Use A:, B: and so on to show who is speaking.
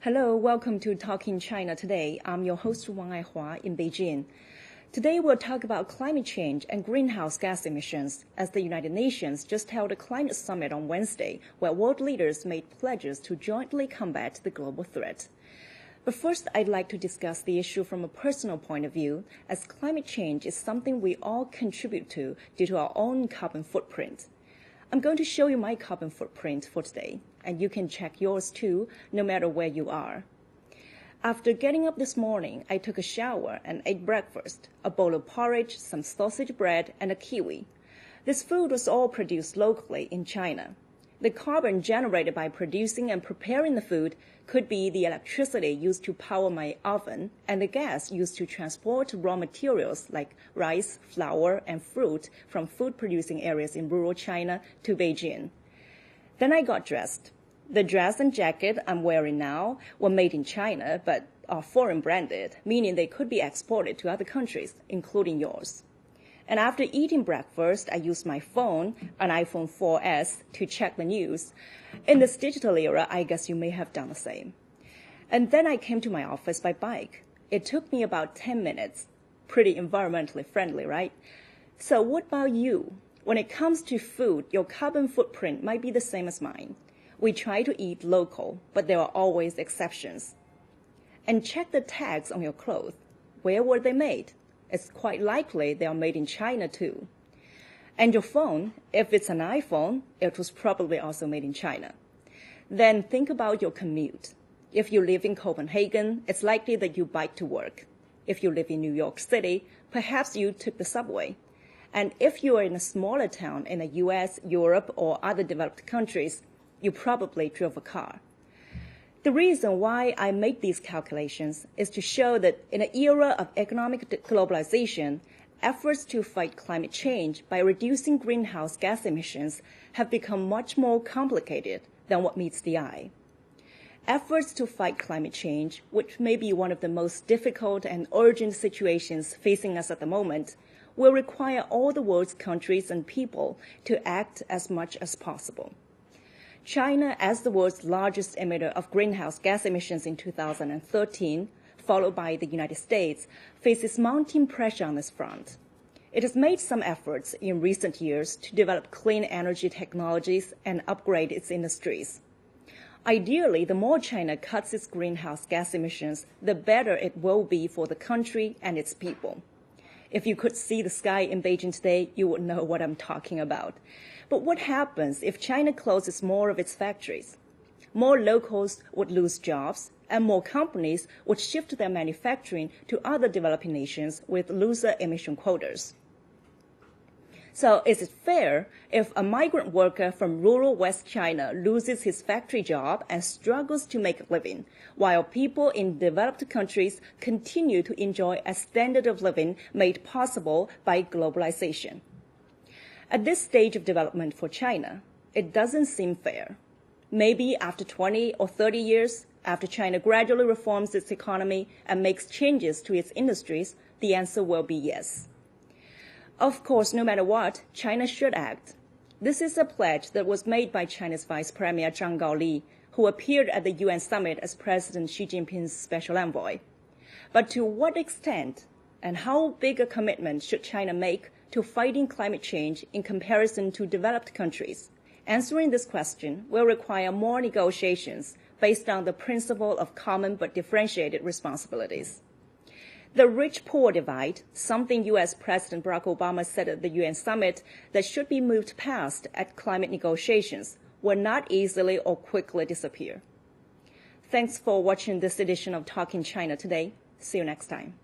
A: Hello, welcome to Talking China Today. I'm your host Wang Aihua in Beijing. Today we'll talk about climate change and greenhouse gas emissions, as the United Nations just held a climate summit on Wednesday, where world leaders made pledges to jointly combat the global threat. But first, I'd like to discuss the issue from a personal point of view, as climate change is something we all contribute to due to our own carbon footprint. I'm going to show you my carbon footprint for today, and you can check yours too, no matter where you are. After getting up this morning, I took a shower and ate breakfast, a bowl of porridge, some sausage bread, and a kiwi. This food was all produced locally in China. The carbon generated by producing and preparing the food could be the electricity used to power my oven and the gas used to transport raw materials like rice, flour, and fruit from food-producing areas in rural China to Beijing. Then I got dressed. The dress and jacket I'm wearing now were made in China, but are foreign branded, meaning they could be exported to other countries, including yours. And after eating breakfast, I used my phone, an iPhone 4S, to check the news. In this digital era, I guess you may have done the same. And then I came to my office by bike. It took me about 10 minutes. Pretty environmentally friendly, right? So what about you? When it comes to food, your carbon footprint might be the same as mine. We try to eat local, but there are always exceptions. And check the tags on your clothes. Where were they made? It's quite likely they are made in China too. And your phone, if it's an iPhone, it was probably also made in China. Then think about your commute. If you live in Copenhagen, it's likely that you bike to work. If you live in New York City, perhaps you took the subway. And if you are in a smaller town in the US, Europe, or other developed countries, you probably drove a car. The reason why I make these calculations is to show that in an era of economic globalization, efforts to fight climate change by reducing greenhouse gas emissions have become much more complicated than what meets the eye. Efforts to fight climate change, which may be one of the most difficult and urgent situations facing us at the moment, will require all the world's countries and people to act as much as possible. China, as the world's largest emitter of greenhouse gas emissions in 2013, followed by the United States, faces mounting pressure on this front. It has made some efforts in recent years to develop clean energy technologies and upgrade its industries. Ideally, the more China cuts its greenhouse gas emissions, the better it will be for the country and its people. If you could see the sky in Beijing today, you would know what I'm talking about. But what happens if China closes more of its factories? More locals would lose jobs, and more companies would shift their manufacturing to other developing nations with looser emission quotas. So is it fair if a migrant worker from rural West China loses his factory job and struggles to make a living, while people in developed countries continue to enjoy a standard of living made possible by globalization? At this stage of development for China, it doesn't seem fair. Maybe after 20 or 30 years, after China gradually reforms its economy and makes changes to its industries, the answer will be yes. Of course, no matter what, China should act. This is a pledge that was made by China's Vice Premier Zhang Gaoli, who appeared at the UN summit as President Xi Jinping's special envoy. But to what extent and how big a commitment should China make to fighting climate change in comparison to developed countries? Answering this question will require more negotiations based on the principle of common but differentiated responsibilities. The rich-poor divide, something U.S. President Barack Obama said at the UN summit that should be moved past at climate negotiations, will not easily or quickly disappear. Thanks for watching this edition of Talking China Today. See you next time.